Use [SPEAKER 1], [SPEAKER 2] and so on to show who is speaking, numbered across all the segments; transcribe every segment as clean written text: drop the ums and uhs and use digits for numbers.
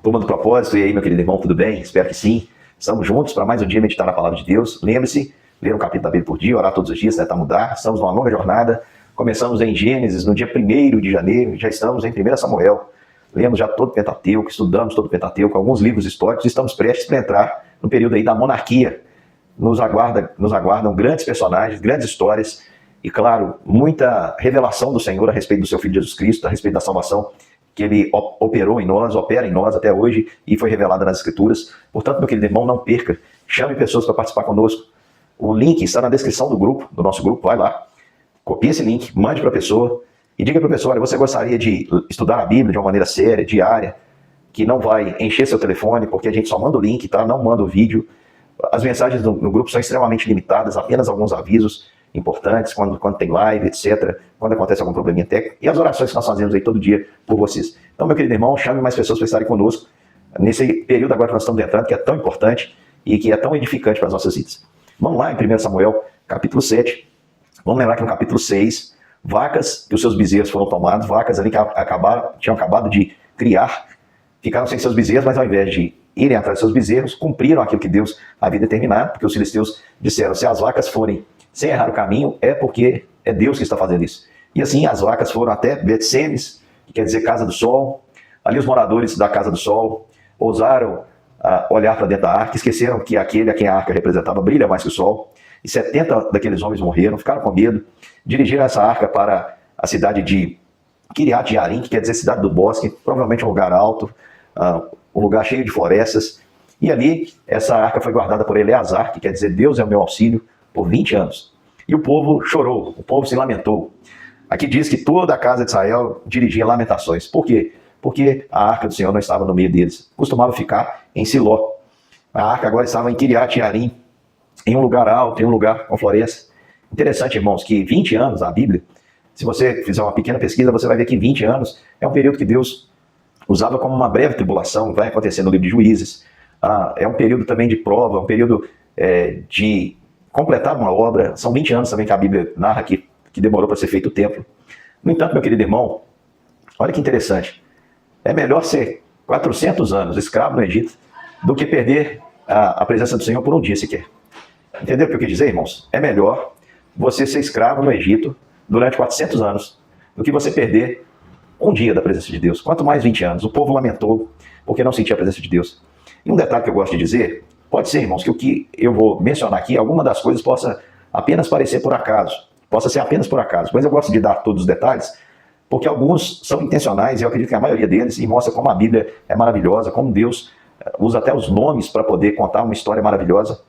[SPEAKER 1] Turma do Propósito, e aí, meu querido irmão, tudo bem? Espero que sim. Estamos juntos para mais um dia meditar na Palavra de Deus. Lembre-se, ler um capítulo da Bíblia por dia, orar todos os dias, tentar mudar. Estamos numa longa jornada. Começamos em Gênesis no dia 1º de janeiro, já estamos em 1 Samuel. Lemos já todo o Pentateuco, estudamos todo o Pentateuco, alguns livros históricos, e estamos prestes para entrar no período aí da monarquia. Nos aguardam grandes personagens, grandes histórias e, claro, muita revelação do Senhor a respeito do seu Filho Jesus Cristo, a respeito da salvação que ele operou em nós, opera em nós até hoje e foi revelada nas Escrituras. Portanto, meu querido irmão, não perca, chame pessoas para participar conosco. O link está na descrição do nosso grupo, vai lá, copie esse link, mande para a pessoa e diga para a pessoa, olha, você gostaria de estudar a Bíblia de uma maneira séria, diária, que não vai encher seu telefone, porque a gente só manda o link, tá? Não manda o vídeo. As mensagens no grupo são extremamente limitadas, apenas alguns avisos importantes, quando tem live, etc., quando acontece algum probleminha técnico, e as orações que nós fazemos aí todo dia por vocês. Então, meu querido irmão, chame mais pessoas para estarem conosco nesse período agora que nós estamos entrando, que é tão importante e que é tão edificante para as nossas vidas. Vamos lá em 1 Samuel, capítulo 7. Vamos lembrar que no capítulo 6, vacas que os seus bezerros foram tomados, vacas ali que tinham acabado de criar, ficaram sem seus bezerros, mas ao invés de irem atrás de seus bezerros, cumpriram aquilo que Deus havia determinado, porque os filisteus disseram, se as vacas forem sem errar o caminho, é porque é Deus que está fazendo isso. E assim as vacas foram até Bet-Semes, que quer dizer Casa do Sol. Ali os moradores da Casa do Sol ousaram olhar para dentro da arca, esqueceram que aquele a quem a arca representava brilha mais que o sol. E 70 daqueles homens morreram, ficaram com medo, dirigiram essa arca para a cidade de Kiriat Jearim, que quer dizer cidade do bosque, provavelmente um lugar alto, um lugar cheio de florestas. E ali essa arca foi guardada por Eleazar, que quer dizer Deus é o meu auxílio, por 20 anos. E o povo chorou, o povo se lamentou. Aqui diz que toda a casa de Israel dirigia lamentações. Por quê? Porque a arca do Senhor não estava no meio deles. Costumava ficar em Siló. A arca agora estava em Kiriat Jearim, em um lugar alto, em um lugar com floresta. Interessante, irmãos, que 20 anos, a Bíblia, se você fizer uma pequena pesquisa, você vai ver que 20 anos é um período que Deus usava como uma breve tribulação, vai acontecer no livro de Juízes. É um período também de prova, um período de completar uma obra. São 20 anos também que a Bíblia narra que demorou para ser feito o templo. No entanto, meu querido irmão, olha que interessante. É melhor ser 400 anos escravo no Egito do que perder a presença do Senhor por um dia sequer. Entendeu o que eu quis dizer, irmãos? É melhor você ser escravo no Egito durante 400 anos do que você perder um dia da presença de Deus. Quanto mais 20 anos. O povo lamentou porque não sentia a presença de Deus. E um detalhe que eu gosto de dizer, pode ser, irmãos, que o que eu vou mencionar aqui, alguma das coisas possa apenas parecer por acaso, possa ser apenas por acaso, mas eu gosto de dar todos os detalhes, porque alguns são intencionais, e eu acredito que a maioria deles, e mostra como a Bíblia é maravilhosa, como Deus usa até os nomes para poder contar uma história maravilhosa,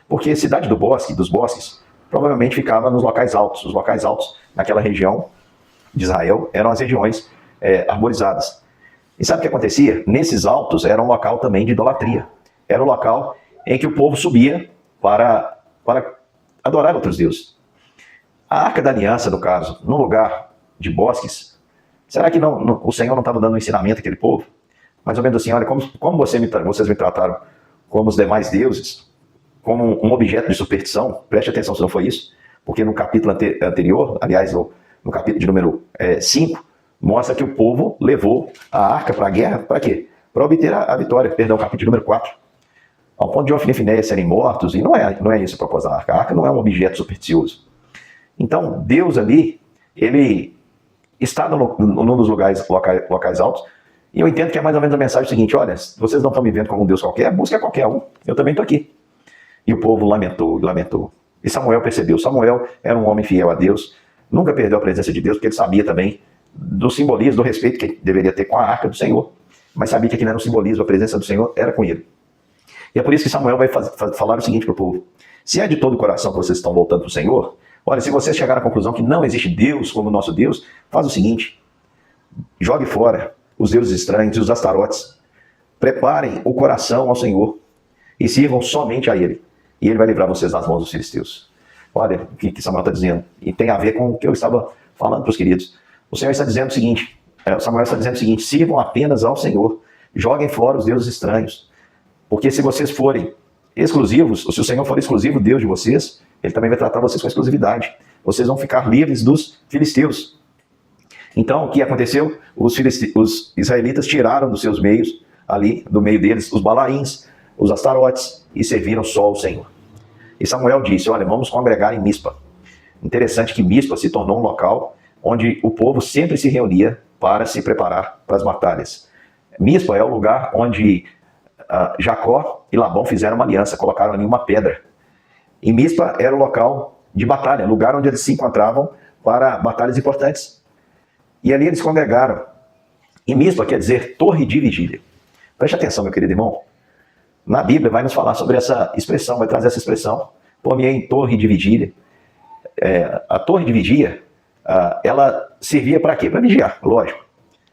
[SPEAKER 1] porque a cidade dos bosques, provavelmente ficava nos locais altos. Os locais altos naquela região de Israel eram as regiões arborizadas. E sabe o que acontecia? Nesses altos era um local também de idolatria. Era um local em que o povo subia para adorar outros deuses. A Arca da Aliança, no caso, no lugar de bosques, será que o Senhor não estava dando um ensinamento àquele povo? Mais ou menos assim, olha, como vocês me trataram como os demais deuses, como um objeto de superstição, preste atenção se não foi isso, porque no capítulo anterior, aliás, no capítulo de número 5, mostra que o povo levou a arca para a guerra, para quê? Para obter a vitória, capítulo de número 4. Ao ponto de Ofni e Finéias serem mortos, e não é esse o propósito da arca. A arca não é um objeto supersticioso. Então, Deus ali, ele está num dos locais altos, e eu entendo que é mais ou menos a mensagem seguinte, olha, vocês não estão me vendo como um Deus qualquer, busca qualquer um, eu também estou aqui. E o povo lamentou. E Samuel percebeu, Samuel era um homem fiel a Deus, nunca perdeu a presença de Deus, porque ele sabia também do simbolismo, do respeito que deveria ter com a arca do Senhor, mas sabia que aquilo era um simbolismo, a presença do Senhor era com ele. E é por isso que Samuel vai falar o seguinte para o povo, se é de todo o coração que vocês estão voltando para o Senhor, olha, se vocês chegarem à conclusão que não existe Deus como o nosso Deus, faz o seguinte, jogue fora os deuses estranhos e os astarotes, preparem o coração ao Senhor e sirvam somente a Ele, e Ele vai livrar vocês das mãos dos filisteus. Olha o que Samuel está dizendo, e tem a ver com o que eu estava falando para os queridos. O Senhor está dizendo o seguinte, Samuel está dizendo o seguinte, sirvam apenas ao Senhor, joguem fora os deuses estranhos, porque se vocês forem exclusivos, ou se o Senhor for exclusivo Deus de vocês, Ele também vai tratar vocês com exclusividade. Vocês vão ficar livres dos filisteus. Então, o que aconteceu? Os israelitas tiraram dos seus meios ali do meio deles os balaíns, os astarotes, e serviram só ao Senhor. E Samuel disse, olha, vamos congregar em Mispa. Interessante que Mispa se tornou um local onde o povo sempre se reunia para se preparar para as batalhas. Mispa é o lugar onde Jacó e Labão fizeram uma aliança, colocaram ali uma pedra. E Mispa era o local de batalha, lugar onde eles se encontravam para batalhas importantes. E ali eles congregaram. E Mispa quer dizer torre de vigília. Preste atenção, meu querido irmão. Na Bíblia vai nos falar sobre essa expressão, vai trazer essa expressão. Pô-me em torre de vigília. A torre de vigia, ela servia para quê? Para vigiar, lógico.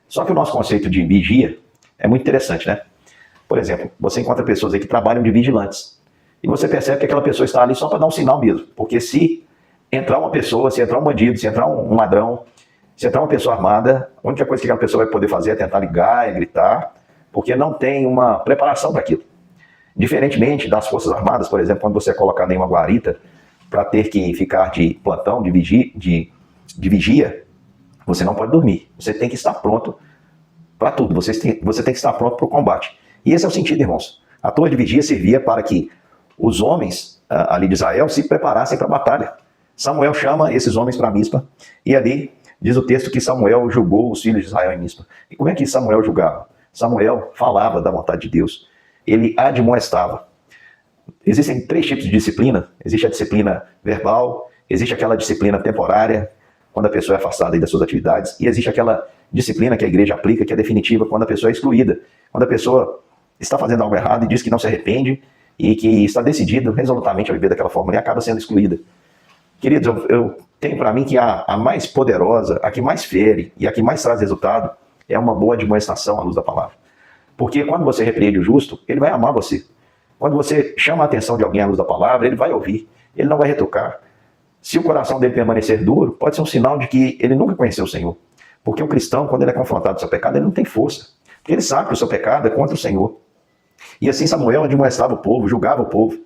[SPEAKER 1] Só que o nosso conceito de vigia é muito interessante, né? Por exemplo, você encontra pessoas aí que trabalham de vigilantes. E você percebe que aquela pessoa está ali só para dar um sinal mesmo. Porque se entrar uma pessoa, se entrar um bandido, se entrar um ladrão, se entrar uma pessoa armada, a única coisa que aquela pessoa vai poder fazer é tentar ligar, é gritar, porque não tem uma preparação para aquilo. Diferentemente das Forças Armadas, por exemplo, quando você é colocado em uma guarita para ter que ficar de plantão, de vigia, você não pode dormir. Você tem que estar pronto para tudo. Você tem que estar pronto para o combate. E esse é o sentido, irmãos. A torre de vigia servia para que os homens ali de Israel se preparassem para a batalha. Samuel chama esses homens para Mispa, e ali diz o texto que Samuel julgou os filhos de Israel em Mispa. E como é que Samuel julgava? Samuel falava da vontade de Deus. Ele admoestava. Existem 3 tipos de disciplina. Existe a disciplina verbal, existe aquela disciplina temporária, quando a pessoa é afastada das suas atividades, e existe aquela disciplina que a igreja aplica, que é definitiva, quando a pessoa é excluída. Quando a pessoa está fazendo algo errado e diz que não se arrepende e que está decidido resolutamente a viver daquela forma e acaba sendo excluída. Queridos, eu tenho para mim que a mais poderosa, a que mais fere e a que mais traz resultado é uma boa admoestação à luz da palavra. Porque quando você repreende o justo, ele vai amar você. Quando você chama a atenção de alguém à luz da palavra, ele vai ouvir, ele não vai retrucar. Se o coração dele permanecer duro, pode ser um sinal de que ele nunca conheceu o Senhor. Porque o cristão, quando ele é confrontado com o seu pecado, ele não tem força. Porque ele sabe que o seu pecado é contra o Senhor. E assim Samuel admoestava o povo, julgava o povo.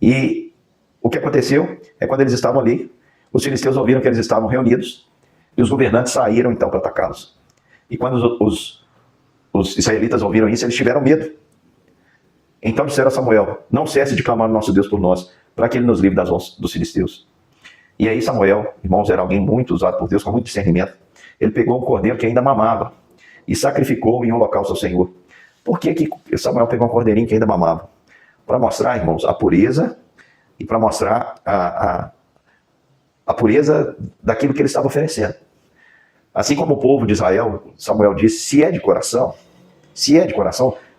[SPEAKER 1] E o que aconteceu é quando eles estavam ali, os filisteus ouviram que eles estavam reunidos, e os governantes saíram então para atacá-los. E quando os israelitas ouviram isso, eles tiveram medo. Então disseram a Samuel, não cesse de clamar o nosso Deus por nós, para que ele nos livre das mãos dos filisteus. E aí Samuel, irmãos, era alguém muito usado por Deus, com muito discernimento. Ele pegou um cordeiro que ainda mamava e sacrificou em um holocausto ao Senhor. Por que Samuel pegou um cordeirinho que ainda mamava? Para mostrar, irmãos, a pureza e para mostrar a pureza daquilo que ele estava oferecendo. Assim como o povo de Israel, Samuel disse, se é de coração,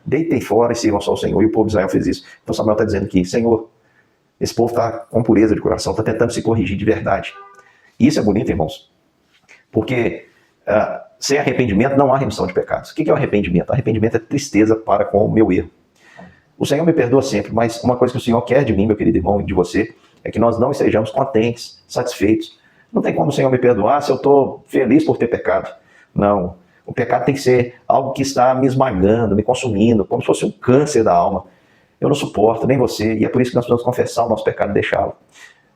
[SPEAKER 1] deitem fora e sirvam só ao Senhor. E o povo de Israel fez isso. Então Samuel está dizendo que, Senhor, esse povo está com pureza de coração, está tentando se corrigir de verdade. E isso é bonito, irmãos, porque sem arrependimento não há remissão de pecados. O que é o arrependimento? Arrependimento é tristeza para com o meu erro. O Senhor me perdoa sempre, mas uma coisa que o Senhor quer de mim, meu querido irmão, e de você, é que nós não estejamos contentes, satisfeitos. Não tem como o Senhor me perdoar se eu estou feliz por ter pecado. Não. O pecado tem que ser algo que está me esmagando, me consumindo, como se fosse um câncer da alma. Eu não suporto, nem você, e é por isso que nós precisamos confessar o nosso pecado e deixá-lo.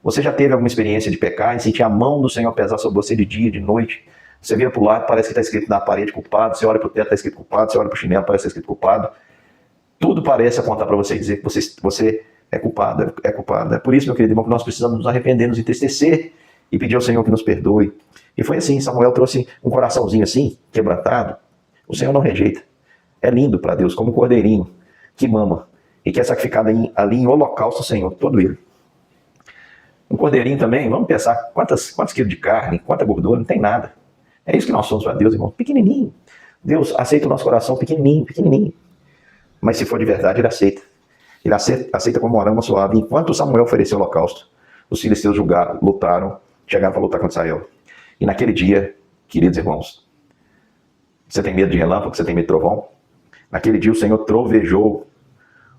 [SPEAKER 1] Você já teve alguma experiência de pecar e sentir a mão do Senhor pesar sobre você de dia, de noite? Você vira para o lado, parece que está escrito na parede culpado, você olha para o teto, está escrito culpado, você olha para o chinelo, parece que está escrito culpado. Tudo parece apontar para você e dizer que você é culpado, é culpado. É por isso, meu querido irmão, que nós precisamos nos arrepender, nos entristecer e pedir ao Senhor que nos perdoe. E foi assim, Samuel trouxe um coraçãozinho assim, quebrantado. O Senhor não rejeita. É lindo para Deus, como um cordeirinho que mama e que é sacrificado ali em holocausto ao Senhor, todo ele. Um cordeirinho também, vamos pensar, quantos quilos de carne, quanta gordura, não tem nada. É isso que nós somos para Deus, irmão, pequenininho. Deus aceita o nosso coração pequenininho, pequenininho. Mas se for de verdade, ele aceita. Ele aceita como aroma suave. Enquanto Samuel ofereceu o holocausto, os filisteus julgaram, lutaram, chegaram para lutar contra Israel. E naquele dia, queridos irmãos, você tem medo de relâmpago, você tem medo de trovão? Naquele dia o Senhor trovejou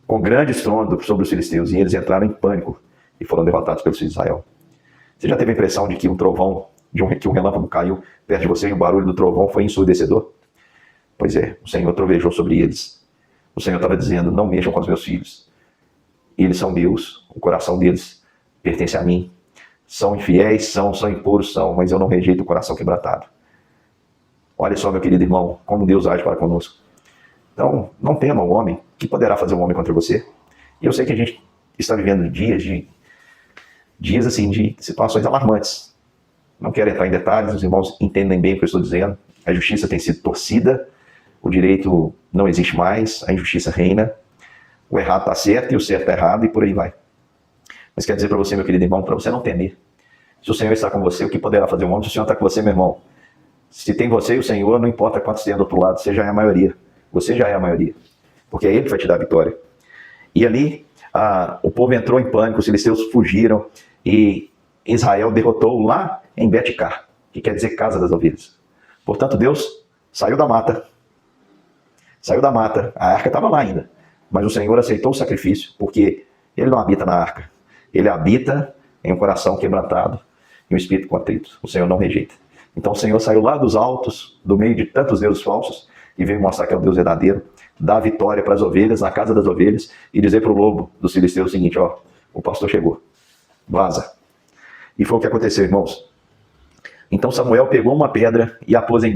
[SPEAKER 1] com grande estrondo sobre os filisteus, e eles entraram em pânico e foram derrotados pelos filhos de Israel. Você já teve a impressão de que um trovão, que um relâmpago caiu perto de você e o barulho do trovão foi ensurdecedor? Pois é, o Senhor trovejou sobre eles. O Senhor estava dizendo, não mexam com os meus filhos. Eles são meus, o coração deles pertence a mim. São infiéis, são impuros, mas eu não rejeito o coração quebrantado. Olha só, meu querido irmão, como Deus age para conosco. Então, não tema o homem, que poderá fazer o homem contra você. E eu sei que a gente está vivendo dias assim, de situações alarmantes. Não quero entrar em detalhes, os irmãos entendem bem o que eu estou dizendo. A justiça tem sido torcida, o direito não existe mais, a injustiça reina, o errado está certo e o certo está errado, e por aí vai. Mas quero dizer para você, meu querido irmão, para você não temer. Se o Senhor está com você, o que poderá fazer o homem? Se o Senhor está com você, meu irmão, se tem você e o Senhor, não importa quantos tem do outro lado, você já é a maioria. Você já é a maioria. Porque é Ele que vai te dar a vitória. E ali, o povo entrou em pânico, os filisteus fugiram, e Israel derrotou lá em Betcar, que quer dizer casa das ovelhas. Portanto, Deus saiu da mata. Saiu da mata. A arca estava lá ainda. Mas o Senhor aceitou o sacrifício, porque Ele não habita na arca. Ele habita em um coração quebrantado e um espírito contrito. O Senhor não rejeita. Então o Senhor saiu lá dos altos, do meio de tantos deuses falsos, e veio mostrar que é o Deus verdadeiro, dar a vitória para as ovelhas, na casa das ovelhas, e dizer para o lobo dos filisteus o seguinte: ó, o pastor chegou, vaza. E foi o que aconteceu, irmãos. Então Samuel pegou uma pedra e a pôs em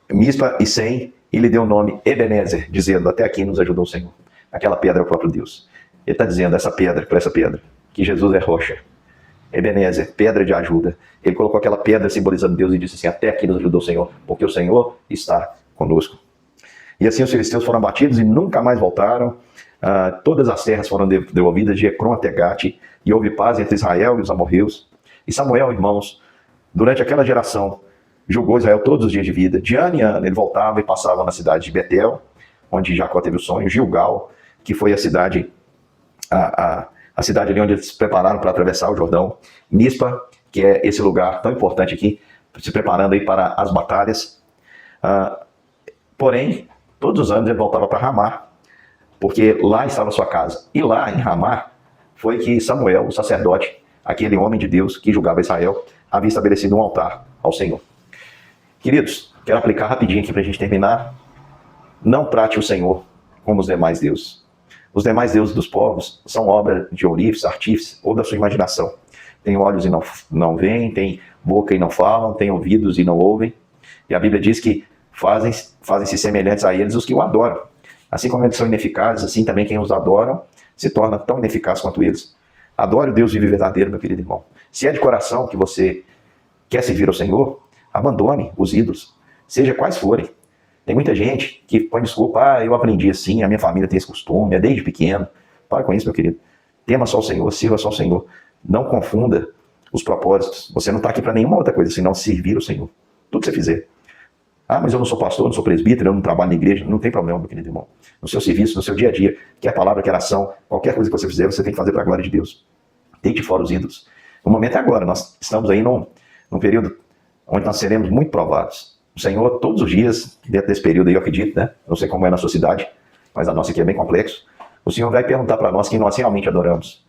[SPEAKER 1] Mispa e Sem, e lhe deu o nome Ebenezer, dizendo: até aqui nos ajudou o Senhor. Aquela pedra é o próprio Deus. Ele está dizendo essa pedra, para essa pedra, que Jesus é rocha. Ebenezer, pedra de ajuda. Ele colocou aquela pedra simbolizando Deus e disse assim: até aqui nos ajudou o Senhor, porque o Senhor está conosco. E assim os filisteus foram abatidos e nunca mais voltaram. Todas as terras foram devolvidas de Ecrom até Gate, e houve paz entre Israel e os amorreus. E Samuel, irmãos, durante aquela geração, julgou Israel todos os dias de vida. De ano em ano ele voltava e passava na cidade de Betel, onde Jacó teve o sonho, Gilgal, que foi a cidade ali onde eles se prepararam para atravessar o Jordão, Mispa, que é esse lugar tão importante aqui, se preparando aí para as batalhas. Porém, todos os anos ele voltava para Ramá, porque lá estava a sua casa. E lá em Ramá foi que Samuel, o sacerdote, aquele homem de Deus que julgava Israel, havia estabelecido um altar ao Senhor. Queridos, quero aplicar rapidinho aqui para a gente terminar. Não trate o Senhor como os demais deuses. Os demais deuses dos povos são obra de ourives, artífices ou da sua imaginação. Tem olhos e não veem, tem boca e não falam, tem ouvidos e não ouvem. E a Bíblia diz que fazem-se semelhantes a eles os que o adoram. Assim como eles são ineficazes, assim também quem os adoram se torna tão ineficaz quanto eles. Adore o Deus vivo e verdadeiro, meu querido irmão. Se é de coração que você quer servir ao Senhor, abandone os ídolos, seja quais forem. Tem muita gente que põe desculpa: eu aprendi assim, a minha família tem esse costume, é desde pequeno. Para com isso, meu querido. Tema só o Senhor, sirva só o Senhor. Não confunda os propósitos. Você não está aqui para nenhuma outra coisa, senão servir o Senhor. Tudo que você fizer. Mas eu não sou pastor, não sou presbítero, eu não trabalho na igreja. Não tem problema, meu querido irmão. No seu serviço, no seu dia a dia, quer palavra, quer ação, qualquer coisa que você fizer, você tem que fazer para a glória de Deus. Deite fora os ídolos. O momento é agora. Nós estamos aí num período onde nós seremos muito provados. O Senhor, todos os dias, dentro desse período aí, eu acredito, né? Não sei como é na sua cidade, mas a nossa aqui é bem complexo. O Senhor vai perguntar para nós quem nós realmente adoramos.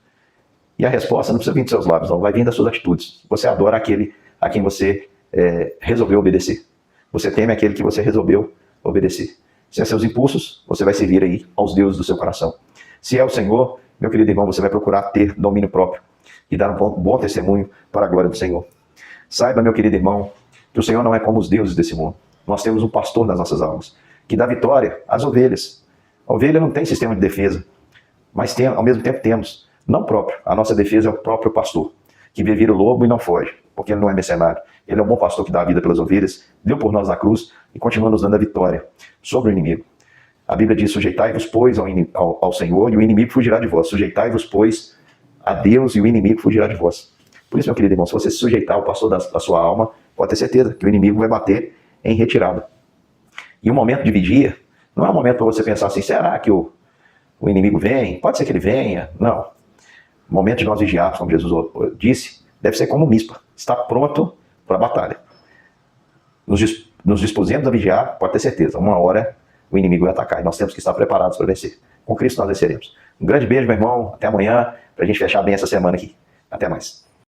[SPEAKER 1] E a resposta não precisa vir dos seus lábios, não. Vai vir das suas atitudes. Você adora aquele a quem você resolveu obedecer. Você teme aquele que você resolveu obedecer. Se é seus impulsos, você vai servir aí aos deuses do seu coração. Se é o Senhor, meu querido irmão, você vai procurar ter domínio próprio e dar um bom testemunho para a glória do Senhor. Saiba, meu querido irmão, que o Senhor não é como os deuses desse mundo. Nós temos um pastor nas nossas almas, que dá vitória às ovelhas. A ovelha não tem sistema de defesa, mas ao mesmo tempo temos, não próprio. A nossa defesa é o próprio pastor, que vê vir o lobo e não foge, porque ele não é mercenário. Ele é um bom pastor que dá a vida pelas ovelhas, deu por nós na cruz e continua nos dando a vitória sobre o inimigo. A Bíblia diz: sujeitai-vos, pois, ao Senhor, e o inimigo fugirá de vós. Sujeitai-vos, pois, a Deus, e o inimigo fugirá de vós. Por isso, meu querido irmão, se você se sujeitar ao pastor da sua alma, pode ter certeza que o inimigo vai bater em retirada. E o momento de vigia não é um momento para você pensar assim: será que o inimigo vem? Pode ser que ele venha. Não. O momento de nós vigiarmos, como Jesus disse, deve ser como Mispa. Está pronto para a batalha. Nos dispusemos a vigiar, pode ter certeza. Uma hora o inimigo vai atacar e nós temos que estar preparados para vencer. Com Cristo nós venceremos. Um grande beijo, meu irmão. Até amanhã, para a gente fechar bem essa semana aqui. Até mais.